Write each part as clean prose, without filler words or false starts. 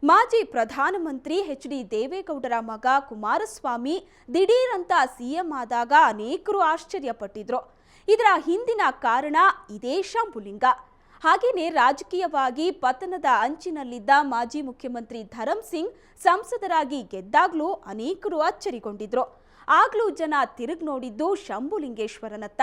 ಮಾಜಿ ಪ್ರಧಾನಮಂತ್ರಿ ಎಚ್.ಡಿ. ದೇವೇಗೌಡರ ಮಗ ಕುಮಾರಸ್ವಾಮಿ ದಿಢೀರಂತ ಸಿಎಂ ಆದಾಗ ಅನೇಕರು ಆಶ್ಚರ್ಯಪಟ್ಟಿದ್ರು. ಇದರ ಹಿಂದಿನ ಕಾರಣ ಇದೇ ಶಂಭುಲಿಂಗ. ಹಾಗೇನೆ ರಾಜಕೀಯವಾಗಿ ಪತನದ ಅಂಚಿನಲ್ಲಿದ್ದ ಮಾಜಿ ಮುಖ್ಯಮಂತ್ರಿ ಧರಂ ಸಿಂಗ್ ಸಂಸದರಾಗಿ ಗೆದ್ದಾಗ್ಲೂ ಅನೇಕರು ಅಚ್ಚರಿಗೊಂಡಿದ್ರು. ಆಗ್ಲೂ ಜನ ತಿರುಗಿ ನೋಡಿದ್ದು ಶಂಭುಲಿಂಗೇಶ್ವರನತ್ತ.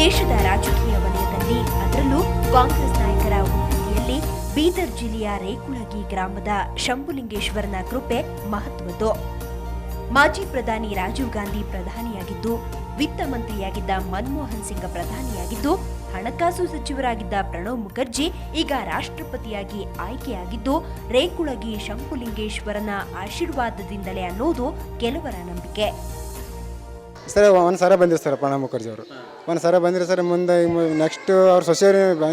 ದೇಶದ ರಾಜಕೀಯ ವಲಯದಲ್ಲಿ ಅದರಲ್ಲೂ ಕಾಂಗ್ರೆಸ್ ನಾಯಕರ ಉನ್ನತಿಯಲ್ಲಿ ಬೀದರ್ ಜಿಲ್ಲೆಯ ರೇಕುಳಗಿ ಗ್ರಾಮದ ಶಂಭುಲಿಂಗೇಶ್ವರನ ಕೃಪೆ ಮಹತ್ವದ್ದು. ಮಾಜಿ ಪ್ರಧಾನಿ ರಾಜೀವ್ ಗಾಂಧಿ ಪ್ರಧಾನಿಯಾಗಿದ್ದು, ವಿತ್ತ ಮಂತ್ರಿಯಾಗಿದ್ದ ಮನಮೋಹನ್ ಸಿಂಗ್ ಪ್ರಧಾನಿಯಾಗಿದ್ದು, ಹಣಕಾಸು ಸಚಿವರಾಗಿದ್ದ ಪ್ರಣವ್ ಮುಖರ್ಜಿ ಈಗ ರಾಷ್ಟ್ರಪತಿಯಾಗಿ ಆಯ್ಕೆಯಾಗಿದ್ದು ರೇಕುಳಗಿ ಶಂಭುಲಿಂಗೇಶ್ವರನ ಆಶೀರ್ವಾದದಿಂದಲೇ ಅನ್ನೋದು ಕೆಲವರ ನಂಬಿಕೆ. ಸರ್ ಒಂದು ಸಲ ಬಂದಿರು ಸರ್ ಪ್ರಣವ್ ಮುಖರ್ಜಿ ಅವರು ಒಂದು ಸಲ ಬಂದಿರು ಸರ್. ಮುಂದೆ ನೆಕ್ಸ್ಟ್ ಅವ್ರ ಸೊಸೆಯವರು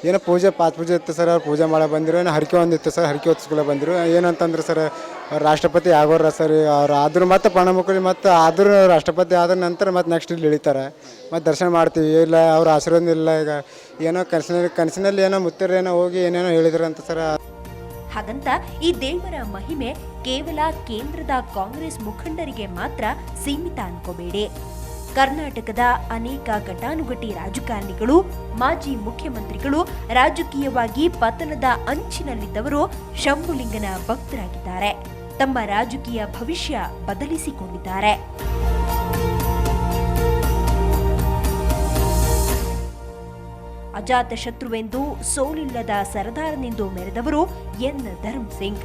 ಏನೋ ಪೂಜೆ ಪೂಜೆ ಇತ್ತು ಸರ್. ಅವ್ರು ಪೂಜೆ ಮಾಡೋ ಬಂದಿರು. ಏನೋ ಹರಕೆ ಒಂದಿತ್ತು ಸರ್. ಹರಕೆ ಹೊತ್ಸ್ಕೊಳ್ಳೋ ಬಂದಿರು. ಏನಂತಂದ್ರೆ ಸರ್ ಅವ್ರು ರಾಷ್ಟ್ರಪತಿ ಆಗೋರ ಸರ್. ಅವ್ರು ಆದರೂ ಮತ್ತು ಪ್ರಣವ್ ಮುಖರ್ಜಿ ಮತ್ತು ಆದರೂ ರಾಷ್ಟ್ರಪತಿ ಆದ ನಂತರ ಮತ್ತು ನೆಕ್ಸ್ಟ್ ಇಲ್ಲಿ ಇಳಿತಾರೆ. ಮತ್ತು ದರ್ಶನ ಮಾಡ್ತೀವಿ. ಇಲ್ಲ ಅವ್ರ ಆಶೀರ್ವಾದ ಇಲ್ಲ. ಈಗ ಏನೋ ಕನಸಿನಲ್ಲಿ ಏನೋ ಮುತ್ತರೇನೋ ಹೋಗಿ ಏನೇನೋ ಹೇಳಿದ್ರಂತ ಸರ್. ಹಾಗಂತ ಈ ದೇವರ ಮಹಿಮೆ ಕೇವಲ ಕೇಂದ್ರದ ಕಾಂಗ್ರೆಸ್ ಮುಖಂಡರಿಗೆ ಮಾತ್ರ ಸೀಮಿತ ಅನ್ಕೋಬೇಡಿ. ಕರ್ನಾಟಕದ ಅನೇಕ ಘಟಾನುಘಟಿ ರಾಜಕಾರಣಿಗಳು, ಮಾಜಿ ಮುಖ್ಯಮಂತ್ರಿಗಳು, ರಾಜಕೀಯವಾಗಿ ಪತನದ ಅಂಚಿನಲ್ಲಿದ್ದವರು ಶಂಭುಲಿಂಗನ ಭಕ್ತರಾಗಿದ್ದಾರೆ. ತಮ್ಮ ರಾಜಕೀಯ ಭವಿಷ್ಯ ಬದಲಿಸಿಕೊಂಡಿದ್ದಾರೆ. ಅಜಾತ ಶತ್ರುವೆಂದು, ಸೋಲಿಲ್ಲದ ಸರದಾರನೆಂದು ಮೆರೆದವರು ಎನ್ ಧರಂ ಸಿಂಗ್.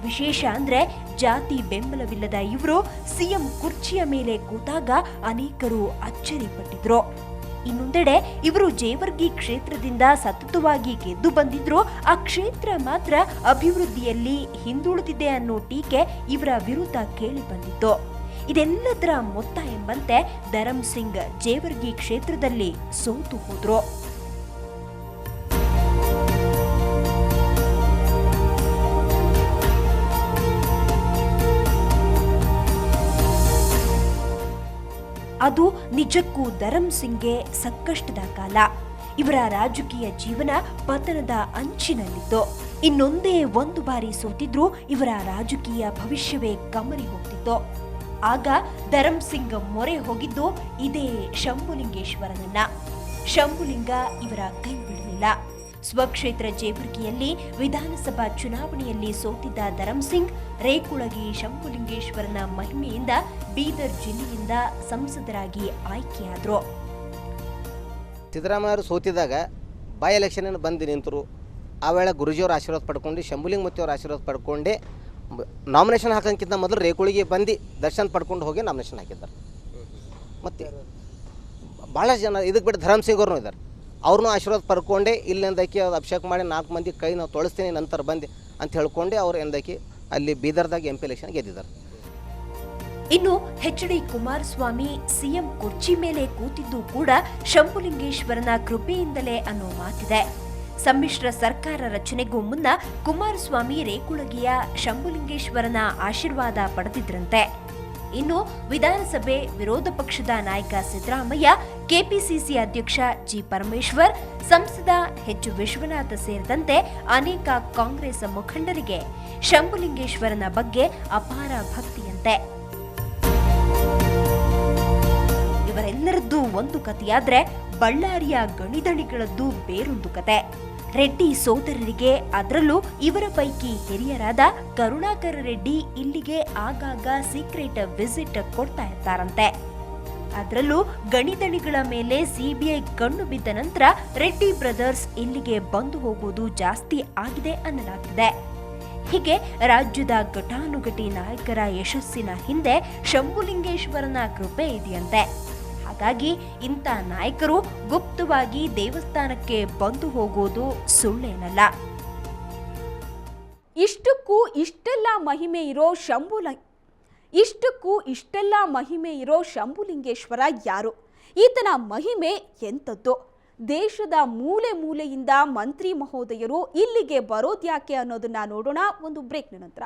ವಿಶೇಷ ಅಂದ್ರೆ ಜಾತಿ ಬೆಂಬಲವಿಲ್ಲದ ಇವರು ಸಿಎಂ ಕುರ್ಚಿಯ ಮೇಲೆ ಕೂತಾಗ ಅನೇಕರು ಅಚ್ಚರಿಪಟ್ಟಿದ್ರು. ಇನ್ನೊಂದೆಡೆ ಇವರು ಜೇವರ್ಗಿ ಕ್ಷೇತ್ರದಿಂದ ಸತತವಾಗಿ ಗೆದ್ದು ಬಂದಿದ್ರು. ಆ ಕ್ಷೇತ್ರ ಮಾತ್ರ ಅಭಿವೃದ್ಧಿಯಲ್ಲಿ ಹಿಂದುಳಿದಿದೆ ಅನ್ನೋ ಟೀಕೆ ಇವರ ವಿರುದ್ಧ ಕೇಳಿ ಬಂದಿತ್ತು. ಇದೆಲ್ಲದರ ಮೊತ್ತ ಎಂಬಂತೆ ಧರಂ ಸಿಂಗ್ ಜೇವರ್ಗಿ ಕ್ಷೇತ್ರದಲ್ಲಿ ಸೋತು ಹೋದ್ರು. ಅದು ನಿಜಕ್ಕೂ ಧರಂ ಸಿಂಗ್ಗೆ ಸಂಕಷ್ಟದ ಕಾಲ. ಇವರ ರಾಜಕೀಯ ಜೀವನ ಪತನದ ಅಂಚಿನಲ್ಲಿತ್ತು. ಇನ್ನೊಂದೇ ಒಂದು ಬಾರಿ ಸೋತಿದ್ರು ಇವರ ರಾಜಕೀಯ ಭವಿಷ್ಯವೇ ಕಮರಿ ಹೋಗ್ತಿತ್ತು. ಆಗ ಧರಂ ಸಿಂಗ್ ಮೊರೆ ಹೋಗಿದ್ದು ಇದೇ ಶಂಭುಲಿಂಗೇಶ್ವರನನ್ನ. ಶಂಭುಲಿಂಗ ಇವರ ಕೈ ಬಿಡಲಿಲ್ಲ. ಸ್ವಕ್ಷೇತ್ರ ಜೇವರ್ಗಿಯಲ್ಲಿ ವಿಧಾನಸಭಾ ಚುನಾವಣೆಯಲ್ಲಿ ಸೋತಿದ್ದ ಧರಂ ಸಿಂಗ್ ರೇಕುಳಗಿ ಶಂಭುಲಿಂಗೇಶ್ವರನ ಮಹಿಮೆಯಿಂದ ಬೀದರ್ ಜಿಲ್ಲೆಯಿಂದ ಸಂಸದರಾಗಿ ಆಯ್ಕೆಯಾದರು. ಸಿದ್ದರಾಮಯ್ಯ ಅವರು ಸೋತಿದಾಗ ಬೈ ಎಲೆಕ್ಷನ್ ಬಂದು ನಿಂತರು. ಆ ವೇಳೆ ಗುರುಜಿಯವ್ರ ಆಶೀರ್ವಾದ ಪಡ್ಕೊಂಡು, ಶಂಭುಲಿಂಗ ಮತ್ತಿಯವ್ರ ಆಶೀರ್ವಾದ ಪಡ್ಕೊಂಡೆ ನಾಮಿನೇಷನ್ ಹಾಕೋಕ್ಕಿಂತ ಮೊದಲು ರೇಕುಳಿಗೆ ಬಂದು ದರ್ಶನ ಪಡ್ಕೊಂಡು ಹೋಗಿ ನಾಮಿನೇಷನ್ ಹಾಕಿದ್ದಾರೆ. ಮತ್ತು ಭಾಳ ಜನ ಇದಕ್ಕೆ ಬಿಟ್ಟು ಧರಂ ಸಿಂಗ್ ಅವ್ರನ್ನೂ ಇದ್ದಾರೆ. ಅವ್ರನ್ನೂ ಆಶೀರ್ವಾದ ಪಡ್ಕೊಂಡೆ ಇಲ್ಲಿಂದಕ್ಕೆ ಅಭಿಷೇಕ ಮಾಡಿ 4 ಮಂದಿ ಕೈ ನಾವು ತೊಳಸ್ತೀನಿ ನಂತರ ಬಂದು ಅಂತ ಹೇಳ್ಕೊಂಡೆ ಅವ್ರು ಎಂದಕ್ಕೆ ಅಲ್ಲಿ ಬೀದರ್ದಾಗ MP ಎಲೆಕ್ಷನ್ ಗೆದ್ದಿದ್ದಾರೆ. ಇನ್ನು ಎಚ್.ಡಿ. ಕುಮಾರಸ್ವಾಮಿ ಸಿಎಂ ಕುರ್ಚಿ ಮೇಲೆ ಕೂತಿದ್ದು ಕೂಡ ಶಂಭುಲಿಂಗೇಶ್ವರನ ಕೃಪೆಯಿಂದಲೇ ಅನ್ನೋ ಮಾತಿದೆ. ಸಮ್ಮಿಶ್ರ ಸರ್ಕಾರ ರಚನೆಗೂ ಮುನ್ನ ಕುಮಾರಸ್ವಾಮಿ ರೇಕುಳಗಿಯ ಶಂಭುಲಿಂಗೇಶ್ವರನ ಆಶೀರ್ವಾದ ಪಡೆದಿದ್ರಂತೆ. ಇನ್ನು ವಿಧಾನಸಭೆ ವಿರೋಧ ಪಕ್ಷದ ನಾಯಕ ಸಿದ್ದರಾಮಯ್ಯ, ಕೆಪಿಸಿಸಿ ಅಧ್ಯಕ್ಷ ಜಿ. ಪರಮೇಶ್ವರ್, ಸಂಸದ ಎಚ್. ವಿಶ್ವನಾಥ್ ಸೇರಿದಂತೆ ಅನೇಕ ಕಾಂಗ್ರೆಸ್ ಮುಖಂಡರಿಗೆ ಶಂಭುಲಿಂಗೇಶ್ವರನ ಬಗ್ಗೆ ಅಪಾರ ಭಕ್ತಿಯಂತೆ. ಇವರೆಲ್ಲರದ್ದು ಒಂದು ಕಥೆಯಾದ್ರೆ ಬಳ್ಳಾರಿಯ ಗಣಿದಣಿಗಳದ್ದು ಬೇರೊಂದು ಕತೆ. ರೆಡ್ಡಿ ಸೋದರರಿಗೆ, ಅದರಲ್ಲೂ ಇವರ ಪೈಕಿ ಹಿರಿಯರಾದ ಕರುಣಾಕರ ರೆಡ್ಡಿ ಇಲ್ಲಿಗೆ ಆಗಾಗ ಸೀಕ್ರೆಟ್ ವಿಸಿಟ್ ಕೊಡ್ತಾ ಇರ್ತಾರಂತೆ. ಅದರಲ್ಲೂ ಗಣಿದಣಿಗಳ ಮೇಲೆ ಸಿಬಿಐ ಕಣ್ಣು ಬಿದ್ದ ನಂತರ ರೆಡ್ಡಿ ಬ್ರದರ್ಸ್ ಇಲ್ಲಿಗೆ ಬಂದು ಹೋಗುವುದು ಜಾಸ್ತಿ ಆಗಿದೆ ಅನ್ನಲಾಗ್ತಿದೆ. ಹೀಗೆ ರಾಜ್ಯದ ಘಟಾನುಘಟಿ ನಾಯಕರ ಯಶಸ್ಸಿನ ಹಿಂದೆ ಶಂಭುಲಿಂಗೇಶ್ವರನ ಕೃಪೆ ಇದೆಯಂತೆ. ಹಾಗಾಗಿ ಇಂಥ ನಾಯಕರು ಗುಪ್ತವಾಗಿ ದೇವಸ್ಥಾನಕ್ಕೆ ಬಂದು ಹೋಗೋದು ಸುಳ್ಳೇನಲ್ಲ. ಇಷ್ಟಕ್ಕೂ ಇಷ್ಟೆಲ್ಲ ಮಹಿಮೆ ಇರೋ ಶಂಭುಲಿಂಗೇಶ್ವರ ಯಾರು? ಈತನ ಮಹಿಮೆ ಎಂಥದ್ದು? ದೇಶದ ಮೂಲೆ ಮೂಲೆಯಿಂದ ಮಂತ್ರಿ ಮಹೋದಯರು ಇಲ್ಲಿಗೆ ಬರೋದ್ಯಾಕೆ ಅನ್ನೋದನ್ನ ನೋಡೋಣ ಒಂದು ಬ್ರೇಕ್ನ ನಂತರ.